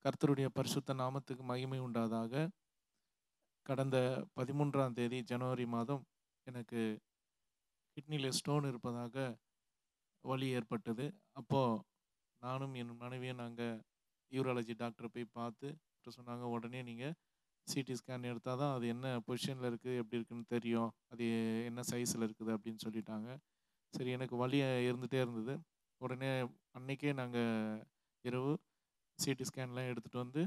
கர்த்தருடைய பரிசுத்த நாமத்துக்கு மகிமை உண்டாதாக. கடந்த 13ஆம் தேதி ஜனவரி மாதம் எனக்கு கிட்னில ஸ்டோன் இருப்பதாக வலி ஏற்பட்டது. அப்போ நானும் என் மனைவியும் நாங்க யூராலஜி டாக்டர போய் பார்த்து சொன்னாங்க, "உடனே நீங்க சிடி ஸ்கேன் எடுத்தா தான் அது என்ன பொசிஷன்ல இருக்கு, எப்படி இருக்குன்னு தெரியும். அது என்ன சைஸ்ல இருக்குது." அப்படின்னு சொல்லிட்டாங்க. சரி, எனக்கு வலி இருந்துட்டே இருந்தது. உடனே அன்னைக்கே நாங்க இரவு சிடி ஸ்கேன்லாம் எடுத்துட்டு வந்து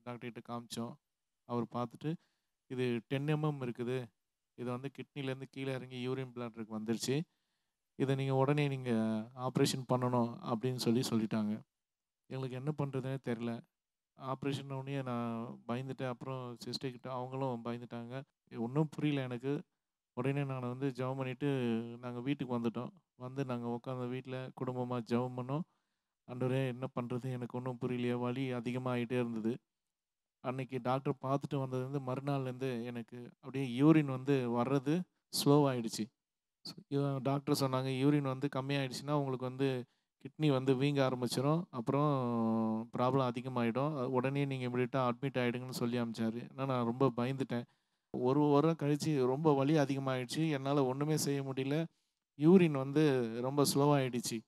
டாக்டர்கிட்ட காமிச்சோம். அவர் பார்த்துட்டு, "இது 10 இருக்குது. இது வந்து கிட்னிலேருந்து கீழ இறங்கி யூரின் பிளாடருக்கு வந்துருச்சு. இத உடனே நீங்க ஆப்ரேஷன் பண்ணணும்." அப்படின்னு சொல்லிட்டாங்க. எங்களுக்கு என்ன பண்றதுன்னே தெரியல. ஆப்ரேஷன்னோனயே நான் பயந்துட்டேன். அப்புறம் சிஸ்டர் கிட்ட அவங்களும் பயந்துட்டாங்க. ஒண்ணும் புரியல எனக்கு. உடனே நான் வந்து ஜெபம் பண்ணிட்டு நாங்க வீட்டுக்கு வந்துட்டோம். வந்து நாங்க உட்காந்து வீட்ல குடும்பமா ஜெபம் பண்ணோம். "ஆண்டவரே, என்ன பண்றது? எனக்கு ஒண்ணும் புரியலையே." வலி அதிகமாயிட்டே இருந்தது. அன்னைக்கு டாக்டர் பார்த்துட்டு வந்ததுலேருந்து மறுநாள்லேருந்து எனக்கு அப்படியே யூரின் வந்து வர்றது ஸ்லோவாயிடுச்சு. டாக்டர் சொன்னாங்க, "யூரின் வந்து கம்மியாயிடுச்சுன்னா, உங்களுக்கு வந்து கிட்னி வந்து வீங்க ஆரம்பிச்சுரும். அப்புறம் ப்ராப்ளம் அதிகமாயிடும். உடனே நீங்க இமிடியேட்டா அட்மிட் ஆயிடுங்கன்னு" சொல்லி அனுப்பிச்சாரு. ஆனா நான் ரொம்ப பயந்துட்டேன். 1 வாரம் கழிச்சு ரொம்ப வலி அதிகமாயிடுச்சு. என்னால ஒண்ணுமே செய்ய முடியல. யூரின் வந்து ரொம்ப ஸ்லோவாயிடுச்சு.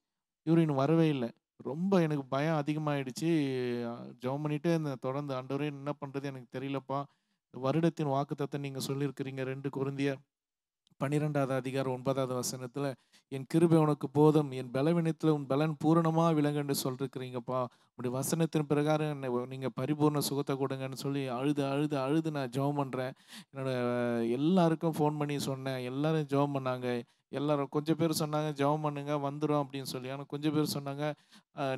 யூரின் வரவே இல்ல. ரொம்ப எனக்கு பயம் அதிகமாயிடுச்சு. ஜெபம் பண்ணிட்டே இருந்தேன் தொடர்ந்து. "ஆண்டவரே, என்ன பண்றது எனக்கு தெரியலப்பா. வருடத்தின் வாக்குத்தத்தம் நீங்க சொல்லியிருக்கிறீங்க 2 கொரிந்தியர் 12வது அதிகாரம் 9வது வசனத்துல, "என் கிருபை உனக்கு போதும். என் பலவீனத்தில உன் பலன் பூரணமா விளங்கும்" என்று சொல்லியிருக்கிறீங்கப்பா. உம்முடைய வசனத்தின் பிரகாரம் நீங்க பரிபூர்ண சுகத்த கொடுங்கன்னு சொல்லி அழுது, அழுது, அழுது நான் ஜெபம் பண்றேன். என்னோட எல்லாருக்கும் ஃபோன் பண்ணி சொன்னேன். எல்லாரும் ஜெபம் பண்ணாங்க. எல்லாரும் கொஞ்சம் பேர் சொன்னாங்க, "ஜெபம் பண்ணுங்க வந்துரும்" அப்படின்னு சொல்லி. ஆனா கொஞ்சம் பேர் சொன்னாங்க,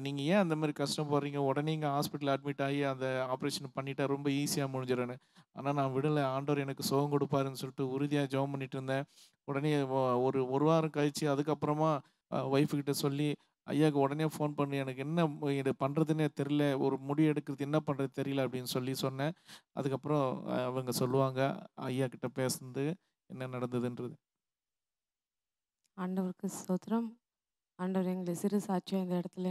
"நீங்க ஏன் அந்த மாரி கஷ்டப்படுறீங்க? உடனே இங்க ஹாஸ்பிட்டல்ல அட்மிட் ஆகி அந்த ஆப்ரேஷன் பண்ணிட்டா ரொம்ப ஈஸியா முடிஞ்சிரும்ன்னு." ஆனா நான் விடல. ஆண்டவர் எனக்கு சுகம் குடுப்பாருன்னு சொல்லிட்டு உறுதியா ஜெபம் பண்ணிட்டு இருந்தேன். உடனே ஒரு வாரம் கழிச்சு அதுக்கப்புறமா ஒய்ஃப் கிட்ட சொல்லி, "ஐயாக்கு உடனே ஃபோன் பண்ணு. எனக்கு என்ன இது பண்றதுன்னே தெரியல. ஒரு முடிவு எடுக்கிறது என்ன பண்றது தெரியல." அப்படின்னு சொன்னேன். அதுக்கப்புறம் அவங்க சொல்லுவாங்க ஐயா கிட்ட பேசுனது என்ன நடந்ததுன்றது. ஆண்டவருக்கு ஸ்தோத்திரம். ஆண்டவர் எங்களை சிறு சாட்சியா இந்த இடத்துல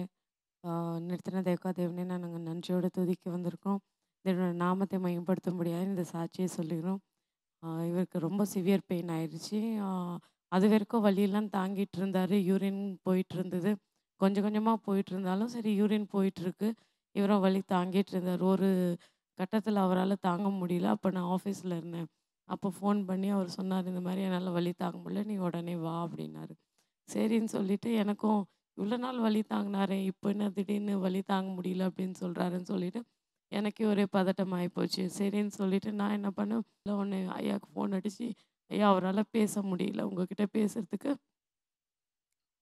நிறுத்தின தேவனே நாங்கள் நன்றியோட துதிக்க வந்திருக்கோம். தேவனோட நாமத்தை மையப்படுத்தும்படியாக இந்த சாட்சியை சொல்லிக்கிறோம். இவருக்கு ரொம்ப சிவியர் பெயின் ஆயிடுச்சு. ஆ அது வரைக்கும் வலியெல்லாம் தாங்கிட்டு இருந்தாரு. யூரின் போயிட்டு இருந்தது. கொஞ்சம் கொஞ்சமாக போயிட்டு இருந்தாலும் சரி யூரின் போயிட்டுருக்கு. இவரும் வலி தாங்கிட்டு இருந்தார். ஒரு கட்டத்தில் அவரால் தாங்க முடியல. அப்போ நான் ஆஃபீஸில் இருந்தேன். அப்போ ஃபோன் பண்ணி அவர் சொன்னார், "இந்த மாதிரி என்னால் வலி தாங்க முடியல. நீ உடனே வா" அப்படின்னாரு. சரின்னு சொல்லிட்டு எனக்கும் இவ்வளோ நாள் வலி தாங்கினாரே, இப்போ என்ன திடீர்னு வலி தாங்க முடியல அப்படின்னு சொல்கிறாருன்னு சொல்லிட்டு எனக்கே ஒரே பதட்டம் ஆகிப்போச்சு. சரின்னு சொல்லிட்டு நான் என்ன பண்ணேன், ஒன்று ஐயாவுக்கு ஃபோன் அடித்து, "ஐயா, அவரால் பேச முடியல. உங்ககிட்ட பேசுறதுக்கு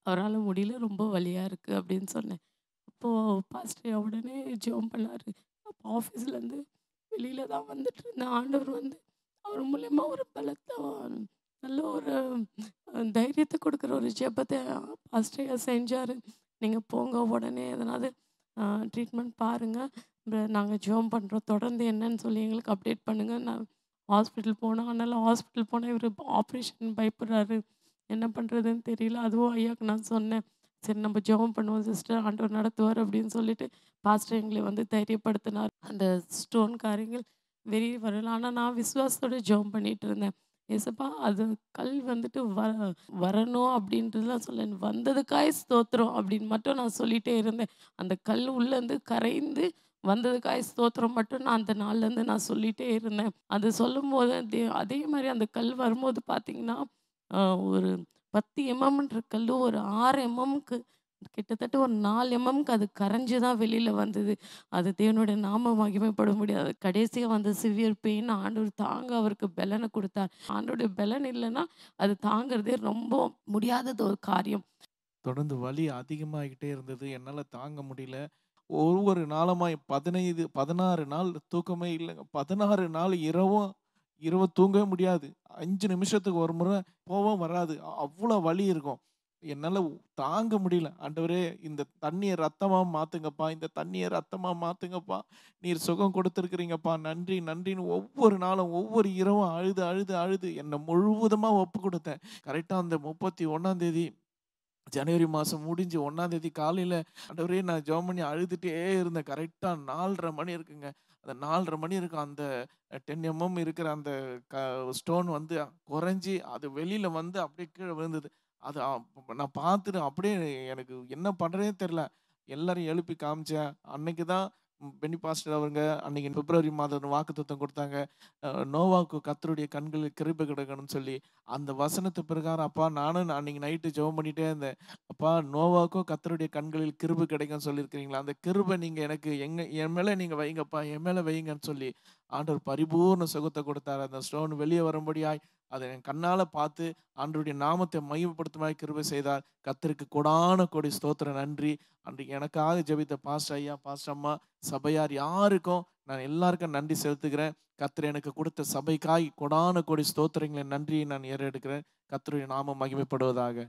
அவரால் முடியல. ரொம்ப வலியாக இருக்குது" அப்படின்னு சொன்னேன். அப்போது பாஸ்டர் உடனே ஜெபம் பண்ணாரு. அப்போ ஆஃபீஸ்லேருந்து வெளியில தான் வந்துட்டு இருந்தேன். ஆண்டவர் வந்து அவர் மூலியமா ஒரு பலத்த நல்ல ஒரு தைரியத்த குடுக்குற ஒரு ஜெபத்த பாஸ்டர் ஐயா செஞ்சாரு. "நீங்க போங்க, உடனே எதனாவது ட்ரீட்மெண்ட் பாருங்க. நாங்க ஜெபம் பண்றோம். தொடர்ந்து என்னன்னு சொல்லி எங்களுக்கு அப்டேட் பண்ணுங்க." நான் ஹாஸ்பிட்டல் போனோம். அதனால ஹாஸ்பிட்டல் போனா இவரு ஆப்ரேஷன் பயப்படுறாரு. என்ன பண்றதுன்னு தெரியல. அதுவும் ஐயாக்கு நான் சொன்னேன். "சரி, நம்ம ஜெபம் பண்ணுவோம் சிஸ்டர். ஆண்டவர் நடத்துவார்" அப்படின்னு சொல்லிட்டு பாஸ்டர் எங்களை வந்து தைரியப்படுத்தினார். அந்த ஸ்டோன் காரியங்கள் வெளிய வரல. ஆனா நான் விசுவாசத்தோட ஜெபம் பண்ணிட்டு இருந்தேன். "ஏசப்பா, அது கல் வந்துட்டு வரணும் அப்படின்றதுலாம் சொல்லல. வந்ததுக்காய் ஸ்தோத்திரம்" அப்படின்னு மட்டும் நான் சொல்லிட்டே இருந்தேன். அந்த கல் உள்ளேருந்து கரைந்து வந்ததுக்காய் ஸ்தோத்திரம் மட்டும் நான் அந்த நாள்லேருந்து நான் சொல்லிட்டே இருந்தேன். அது சொல்லும்போது அதே மாரி அந்த கல் வரும்போது பார்த்தீங்கன்னா, ஒரு 10 எம்எம்ன்ற கல்லு ஒரு 6 எம்எம்க்கு கிட்டத்தட்ட ஒரு 4 எம்எம்க்கு அது கரைஞ்சு தான் வெளியில வந்தது. அது தேவனுடைய நாம மகிமைப்பட முடியாது. கடைசியா வந்த சிவியர் பெயின் ஆண்டவர் தாங்க அவருக்கு பெலன குடுத்தார். ஆண்டவருடைய பெலன் இல்லன்னா, அது தாங்குறதே ரொம்ப முடியாதது ஒரு காரியம். தொடர்ந்து வலி அதிகமாகிட்டே இருந்தது. என்னால தாங்க முடியல. ஒவ்வொரு நாளுமாய் 16 நாள் தூக்கமே இல்லங்க. 16 நாள் இரவு தூங்கவே முடியாது. 5 நிமிஷத்துக்கு ஒரு முறை கோவம் வராது. அவ்ளோ வலி இருக்கும். என்னால தாங்க முடியல. "ஆண்டவரே, இந்த தண்ணீய ரத்தமா மாத்துங்கப்பா. இந்த தண்ணீய ரத்தமா மாத்துங்கப்பா. நீர் சுகம் குடுத்திருக்கிறீங்கப்பா. நன்றி, நன்றின்னு" ஒவ்வொரு நாளும், ஒவ்வொரு இரவும் அழுது, அழுது, அழுது என்ன முழுவதுமா ஒப்பு குடுத்தேன். கரெக்ட்டா அந்த 31ஆம் தேதி ஜனவரி மாசம் முடிஞ்சு 1ஆம் தேதி காலையில ஆண்டவரே நான் ஜெபம் பண்ணி அழுதுட்டே இருந்தேன். கரெக்ட்டா 4:30 மணி இருக்குங்க. அந்த 4:30 மணி இருக்கும். அந்த 10 இருக்கிற அந்த க ஸ்டோன் வந்து குறைஞ்சு, அது வெளியில வந்து அப்படியே கீழ விழுந்தது. அது நான் பார்த்துட்டு அப்படியே எனக்கு என்ன பண்றதுன்னே தெரியல. எல்லாரையும் எழுப்பி காமிச்சேன். அன்னைக்கு தான் பென்னி பாஸ்டர் அவங்க அன்னைக்கு பிப்ரவரி மாதம் வாக்குத்தத்தம் குடுத்தாங்க. நோவாவுக்கு கர்த்தருடைய கண்களில் கிருபை கிடைக்கணும்னு சொல்லி. அந்த வசனத்து பிரகாரம் அப்பா நானும் அன்னைக்கு நைட்டு ஜெபம் பண்ணிட்டே இருந்தேன். அப்பா நோவாவுக்கும் கர்த்தருடைய கண்களில் கிருபை கிடைக்கும்னு சொல்லியிருக்கிறீங்களா? அந்த கிருபை நீங்க எனக்கு என் மேல நீங்க வைங்கப்பா, என் மேல வைங்கன்னு சொல்லி ஆண்டவர் பரிபூர்ண சுகத்த கொடுத்தாரு. அந்த ஸ்டோன் வெளிய வரும்படியாய் அத என் கண்ணால பார்த்து ஆண்டவருடைய நாமத்தை மகிமைப்படுத்துமாய் கிருபை செய்தார். கர்த்தருக்கு கொடான கோடி ஸ்தோத்திரம் நன்றி. அன்றைக்கு எனக்காக ஜெபித்த பாஸ்டர் ஐயா, பாஸ்டர் அம்மா, சபையார் யாருக்கும் நான் எல்லாருக்கும் நன்றி செலுத்துகிறேன். கர்த்தர் எனக்கு கொடுத்த சபைக்காய் கொடான கோடி ஸ்தோத்திரங்களின் நன்றியை நான் ஏறெடுக்கிறேன். கர்த்தருடைய நாமம் மகிமைப்படுவதாக.